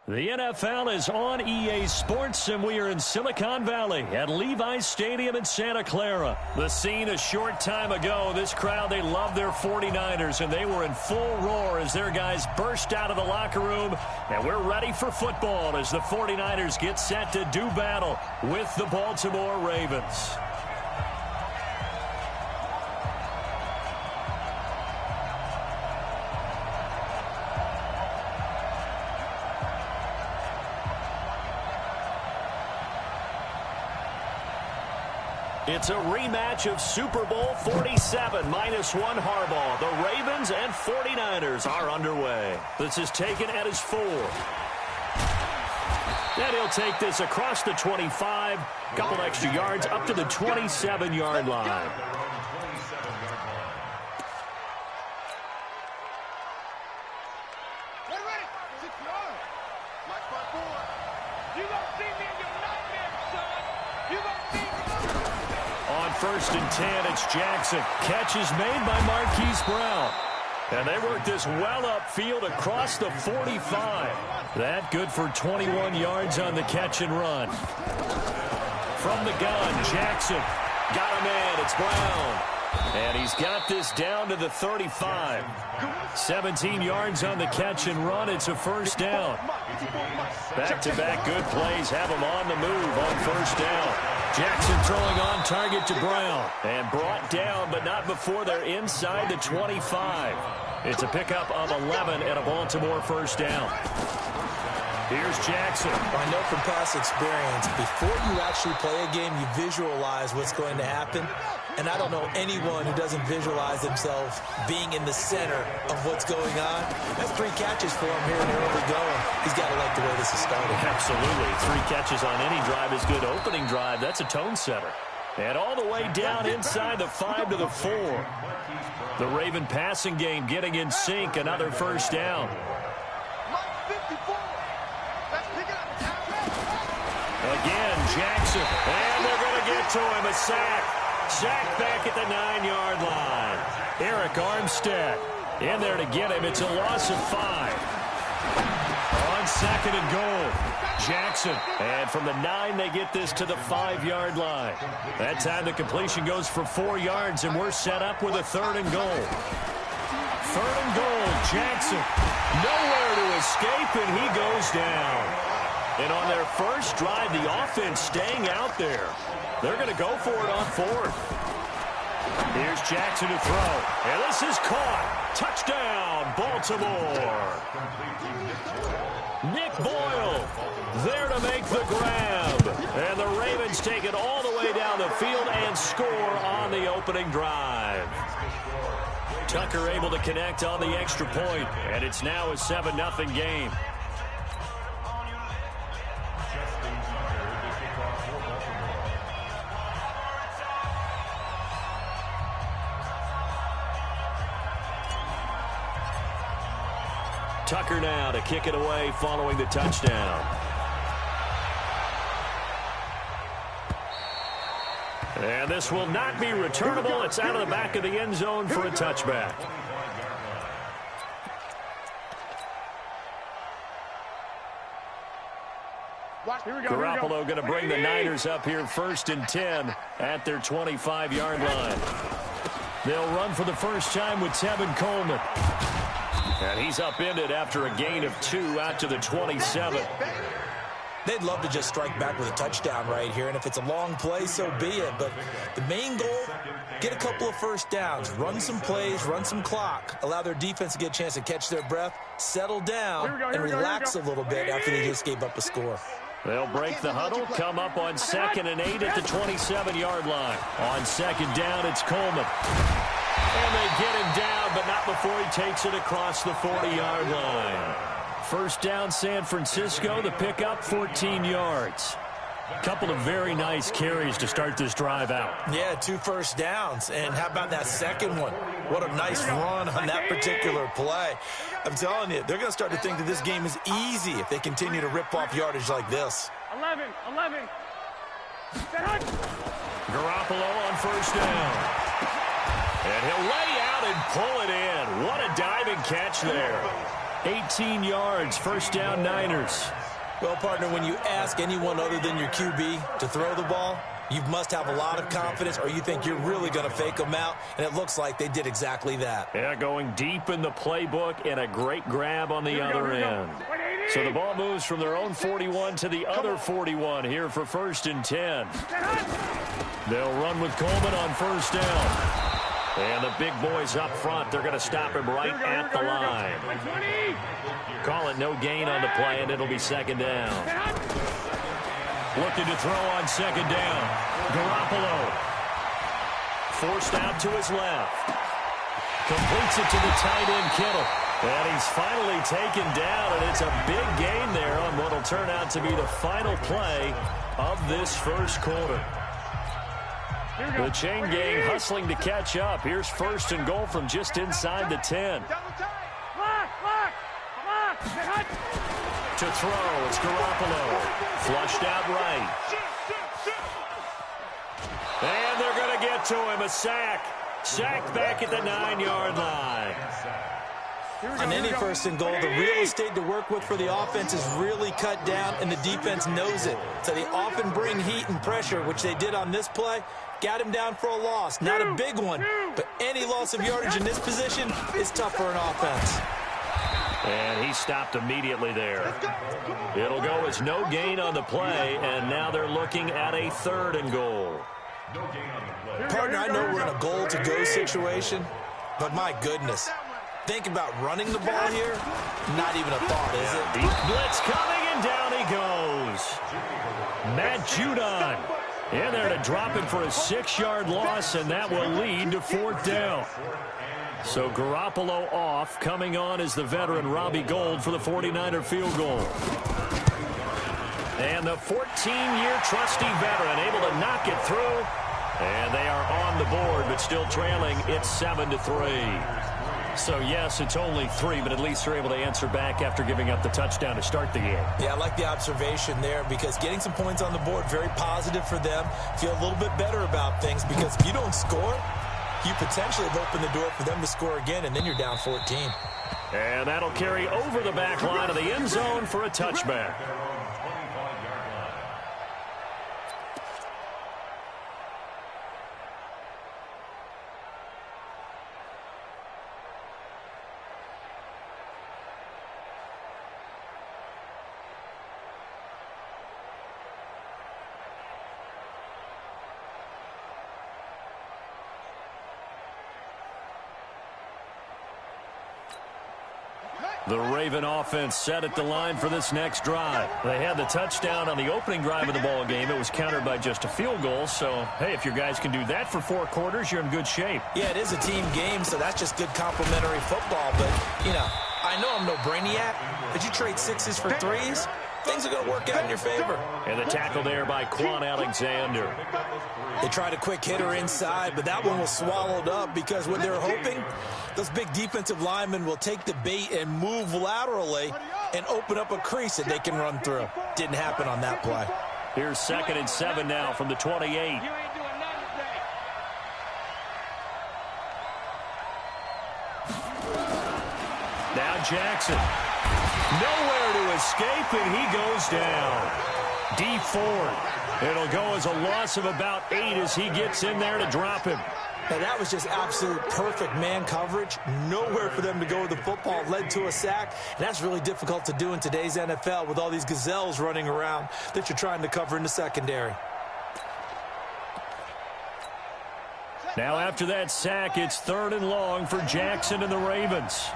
The NFL is on EA Sports, and we are in Silicon Valley at Levi's Stadium in Santa Clara. The scene a short time ago. This crowd, they love their 49ers, and they were in full roar as their guys burst out of the locker room. And we're ready for football as the 49ers get set to do battle with the Baltimore Ravens. It's a rematch of Super Bowl 47, -1 Harbaugh. The Ravens and 49ers are underway. This is taken at his 4. And he'll take this across the 25, couple extra yards up to the 27-yard line. First and 10, it's Jackson. Catch is made by Marquise Brown. And they work this well upfield across the 45. That good for 21 yards on the catch and run. From the gun, Jackson. Got a man, it's Brown. And he's got this down to the 35. 17 yards on the catch and run. It's a first down. Back-to-back good plays have him on the move on first down. Jackson throwing on target to Brown. And brought down, but not before they're inside the 25. It's a pickup of 11 and a Baltimore first down. Here's Jackson. I know from past experience, before you actually play a game, you visualize what's going to happen. And I don't know anyone who doesn't visualize themselves being in the center of what's going on. That's 3 catches for him here in the early going. He's got to like the way this is starting. Absolutely. 3 catches on any drive is good opening drive. That's a tone setter. And all the way down inside the 5 to the 4. The Raven passing game getting in sync. Another first down. Again, Jackson. And they're going to get to him. A sack. Sack back at the 9-yard line. Eric Armstead in there to get him. It's a loss of 5. On second and goal, Jackson. And from the 9, they get this to the 5-yard line. That time the completion goes for 4 yards, and we're set up with a 3rd and goal. 3rd and goal, Jackson. Nowhere to escape, and he goes down. And on their first drive, the offense staying out there. They're going to go for it on 4th. Here's Jackson to throw. And this is caught. Touchdown, Baltimore. Nick Boyle there to make the grab. And the Ravens take it all the way down the field and score on the opening drive. Tucker able to connect on the extra point. And it's now a 7-0 game. Tucker now to kick it away following the touchdown. And this will not be returnable. It's out of the back of the end zone for a touchback. Garoppolo going to bring the Niners up here 1st and 10 at their 25-yard line. They'll run for the first time with Tevin Coleman. And he's upended after a gain of 2 out to the 27. They'd love to just strike back with a touchdown right here, and if it's a long play, so be it. But the main goal, get a couple of first downs, run some plays, run some clock, allow their defense to get a chance to catch their breath, settle down, and relax a little bit after they just gave up a score. They'll break the huddle, come up on 2nd and 8 at the 27-yard line. On 2nd down, it's Coleman. And they get him down, but not before he takes it across the 40-yard line. First down, San Francisco. The pickup, 14 yards. Couple of very nice carries to start this drive out. Yeah, 2 first downs. And how about that second one? What a nice run on that particular play. I'm telling you, they're going to start to think that this game is easy if they continue to rip off yardage like this. 11. Garoppolo on first down. And he'll lay out and pull it in. What a diving catch there. 18 yards, first down Niners. Well, partner, when you ask anyone other than your QB to throw the ball, you must have a lot of confidence, or you think you're really going to fake them out, and it looks like they did exactly that. Yeah, going deep in the playbook and a great grab on the other end. So the ball moves from their own 41 to the other 41 here for 1st and 10. They'll run with Coleman on first down. And the big boys up front, they're going to stop him right at the line. Call it no gain on the play, and it'll be 2nd down. Looking to throw on 2nd down. Garoppolo. Forced out to his left. Completes it to the tight end, Kittle. And he's finally taken down, and it's a big gain there on what will turn out to be the final play of this first quarter. The chain gang hustling to catch up. Here's 1st and goal from just inside the 10. To throw, it's Garoppolo. Flushed out right. And they're going to get to him, a sack. Sacked back at the 9-yard line. On any 1st and goal, the real estate to work with for the offense is really cut down, and the defense knows it. So they often bring heat and pressure, which they did on this play. Got him down for a loss. Not a big one, but any loss of yardage in this position is tough for an offense. And he stopped immediately there. It'll go as no gain on the play, and now they're looking at a 3rd and goal. Partner, I know we're in a goal-to-go situation, but my goodness. Think about running the ball here. Not even a thought, is it? Deep blitz coming, and down he goes. Matt Judon in there to drop him for a 6-yard loss, and that will lead to 4th down. So Garoppolo off. Coming on is the veteran Robbie Gould for the 49er field goal. And the 14-year trusty veteran able to knock it through. And they are on the board, but still trailing. It's 7-3. So, yes, it's only 3, but at least they're able to answer back after giving up the touchdown to start the game. Yeah, I like the observation there because getting some points on the board, very positive for them. Feel a little bit better about things because if you don't score, you potentially have opened the door for them to score again, and then you're down 14. And that'll carry over the back line of the end zone for a touchback. The Raven offense set at the line for this next drive. They had the touchdown on the opening drive of the ball game. It was countered by just a field goal. So, hey, if your guys can do that for 4 quarters, you're in good shape. Yeah, it is a team game, so that's just good complimentary football. But, you know, I know I'm no brainiac, but you trade 6s for 3s, things are going to work out in your favor. And the tackle there by Quan Alexander. They tried a quick hitter inside, but that one was swallowed up because what they're hoping, those big defensive linemen will take the bait and move laterally and open up a crease that they can run through. Didn't happen on that play. Here's 2nd and 7 now from the 28. Now Jackson. Nowhere to escape, and he goes down. Deep forward. It'll go as a loss of about 8 as he gets in there to drop him. Now, that was just absolute perfect man coverage. Nowhere for them to go with the football. Led to a sack. And that's really difficult to do in today's NFL with all these gazelles running around that you're trying to cover in the secondary. Now, after that sack, it's 3rd and long for Jackson and the Ravens.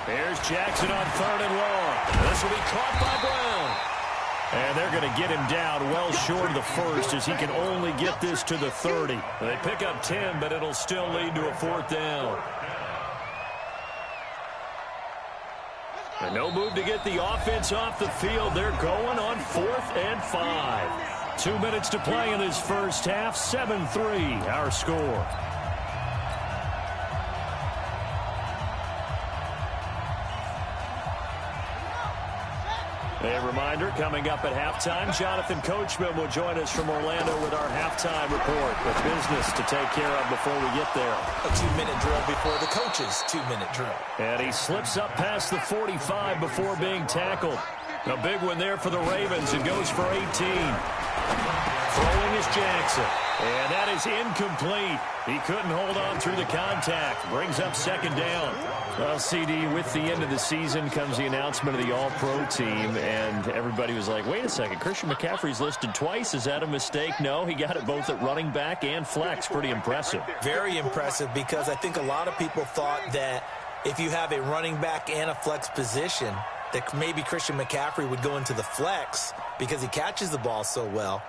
There's Jackson on 3rd and long. This will be caught by Brown. And they're going to get him down well short of the 1st as he can only get this to the 30. They pick up 10, but it'll still lead to a 4th down. And no move to get the offense off the field. They're going on 4th and 5. 2 minutes to play in this first half. 7-3, our score. A reminder, coming up at halftime, Jonathan Coachman will join us from Orlando with our halftime report. With business to take care of before we get there. A 2-minute drill before the coach's 2-minute drill. And he slips up past the 45 before being tackled. A big one there for the Ravens. It goes for 18. Throwing is Jackson. And that is incomplete. He couldn't hold on through the contact. Brings up second down. Well, CD, with the end of the season comes the announcement of the All-Pro team, and everybody was like, wait a second, Christian McCaffrey's listed twice. Is that a mistake? No, he got it both at running back and flex. Pretty impressive. Very impressive, because I think a lot of people thought that if you have a running back and a flex position, that maybe Christian McCaffrey would go into the flex because he catches the ball so well.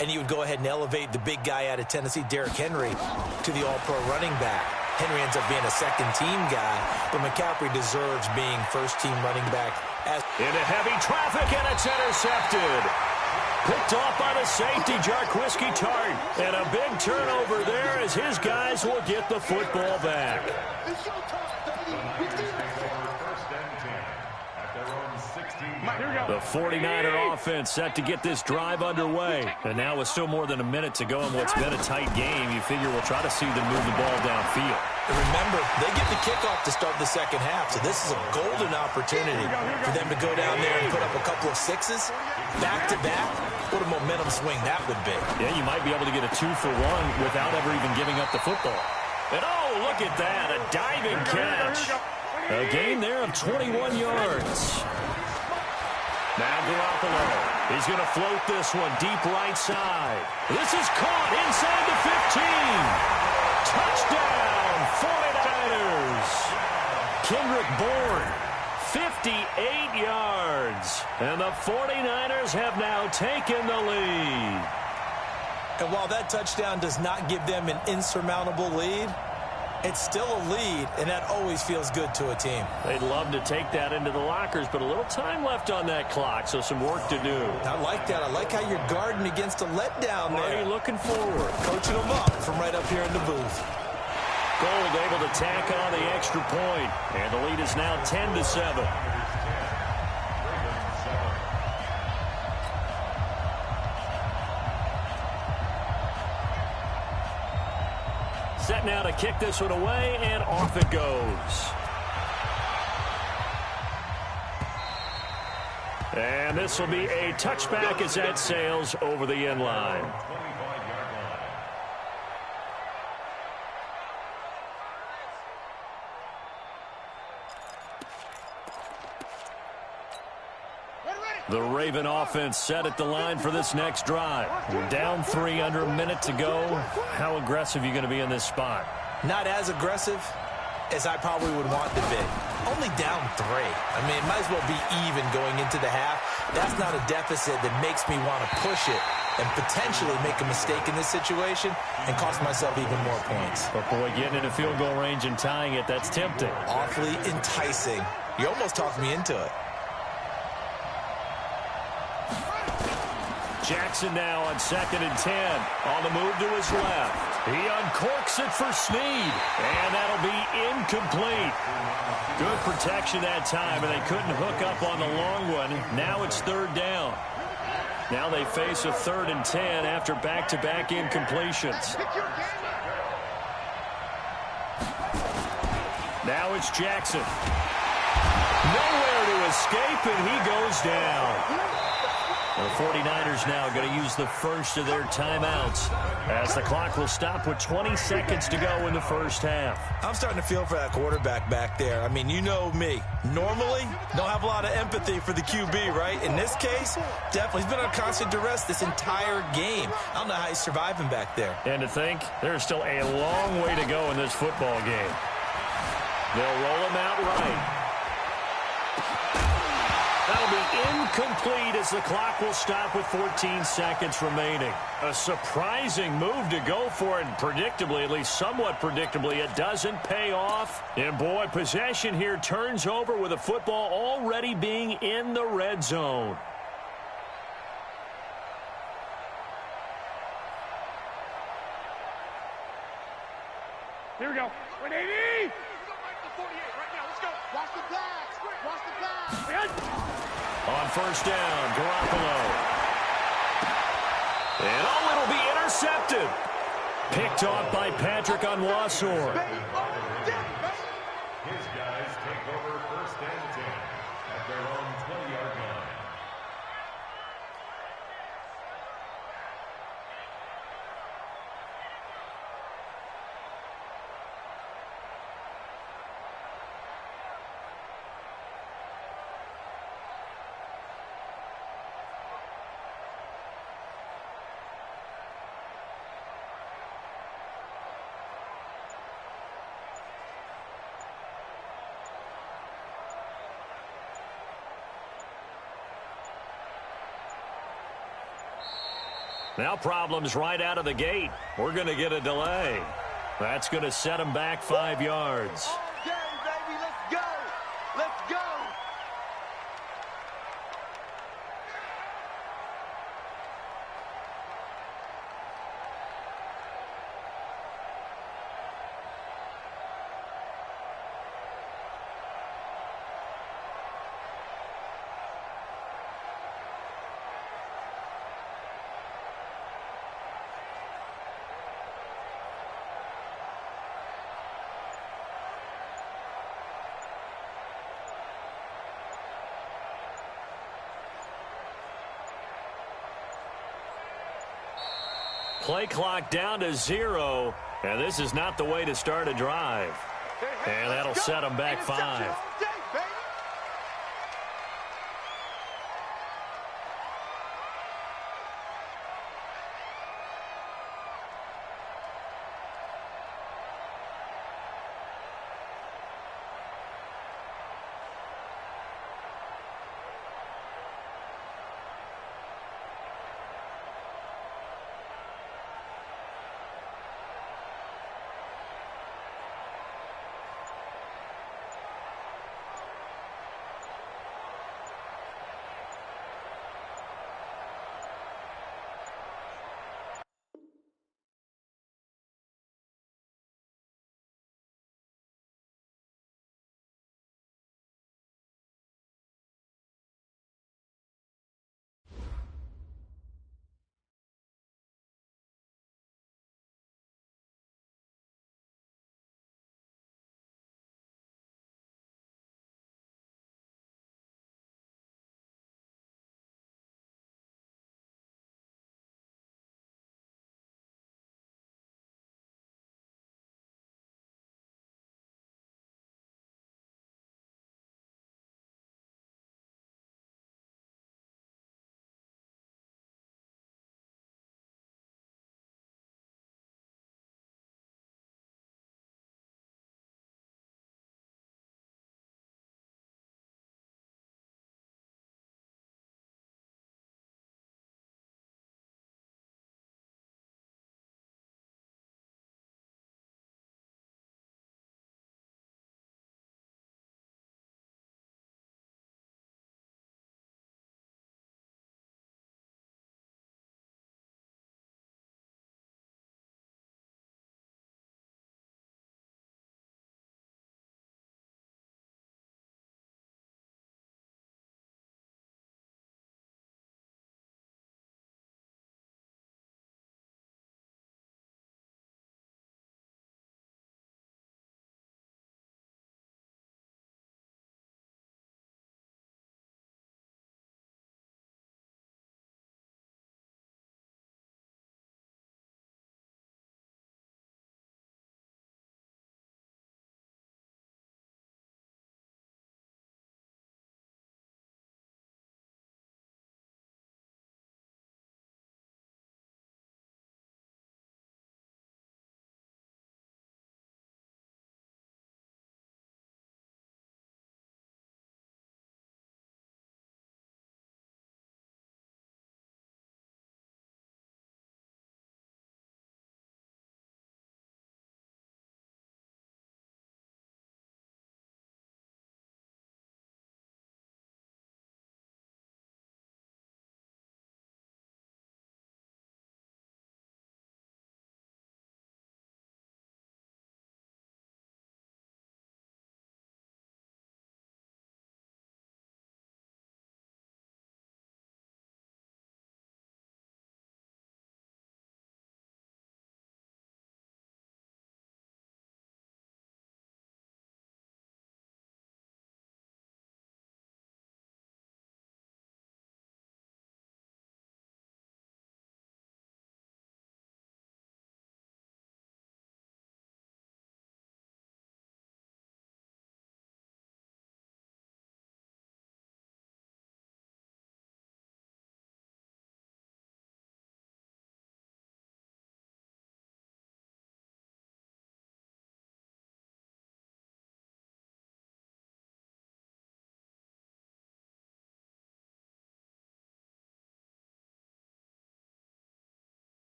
And you would go ahead and elevate the big guy out of Tennessee, Derrick Henry, to the all-pro running back. Henry ends up being a second-team guy, but McCaffrey deserves being first-team running back. Into heavy traffic, and it's intercepted. Picked off by the safety, Jarquiski Tart. And a big turnover there as his guys will get the football back. The 49er offense set to get this drive underway. And now with still more than a minute to go in what's been a tight game, you figure we'll try to see them move the ball downfield. And remember, they get the kickoff to start the second half, so this is a golden opportunity for them to go down there and put up a couple of sixes back-to-back. What a momentum swing that would be. Yeah, you might be able to get a 2-for-1 without ever even giving up the football. And oh, look at that, a diving catch. A gain there of 21 yards. Now Garoppolo. He's going to float this one deep right side. This is caught inside the 15. Touchdown, 49ers. Kendrick Bourne, 58 yards. And the 49ers have now taken the lead. And while that touchdown does not give them an insurmountable lead, it's still a lead, and that always feels good to a team. They'd love to take that into the lockers, but a little time left on that clock, so some work to do. I like that. I like how you're guarding against a letdown there. Already looking forward. Coaching them up from right up here in the booth. Gold able to tack on the extra point, and the lead is now 10-7. Set now to kick this one away, and off it goes. And this will be a touchback as that sails over the end line. The Raven offense set at the line for this next drive. We're down 3, under a minute to go. How aggressive are you going to be in this spot? Not as aggressive as I probably would want to be. Only down 3. I mean, it might as well be even going into the half. That's not a deficit that makes me want to push it and potentially make a mistake in this situation and cost myself even more points. But boy, getting into field goal range and tying it, that's tempting. Awfully enticing. You almost talked me into it. Jackson now on 2nd and 10. On the move to his left. He uncorks it for Snead. And that'll be incomplete. Good protection that time, and they couldn't hook up on the long one. Now it's 3rd down. Now they face a 3rd and 10 after back-to-back incompletions. Now it's Jackson. Nowhere to escape, and he goes down. The 49ers now going to use the first of their timeouts as the clock will stop with 20 seconds to go in the first half. I'm starting to feel for that quarterback back there. I mean, you know me. Normally, don't have a lot of empathy for the QB, right? In this case, definitely. He's been on constant duress this entire game. I don't know how he's surviving back there. And to think, there's still a long way to go in this football game. They'll roll him out right. That'll be incomplete as the clock will stop with 14 seconds remaining. A surprising move to go for it, and predictably, at least somewhat predictably, it doesn't pay off. And boy, possession here turns over with the football already being in the red zone. Here we go. 180! Watch the pass. Watch the pass. On first down. Garoppolo. And it'll be intercepted. Picked off by Patrick Onwuasor. His guys take over first and 10 at their own 20-yard line. Now problems right out of the gate. We're going to get a delay. That's going to set them back 5 yards. All day, baby. Let's go. Let's go. Play clock down to 0, and this is not the way to start a drive. And that'll set them back 5.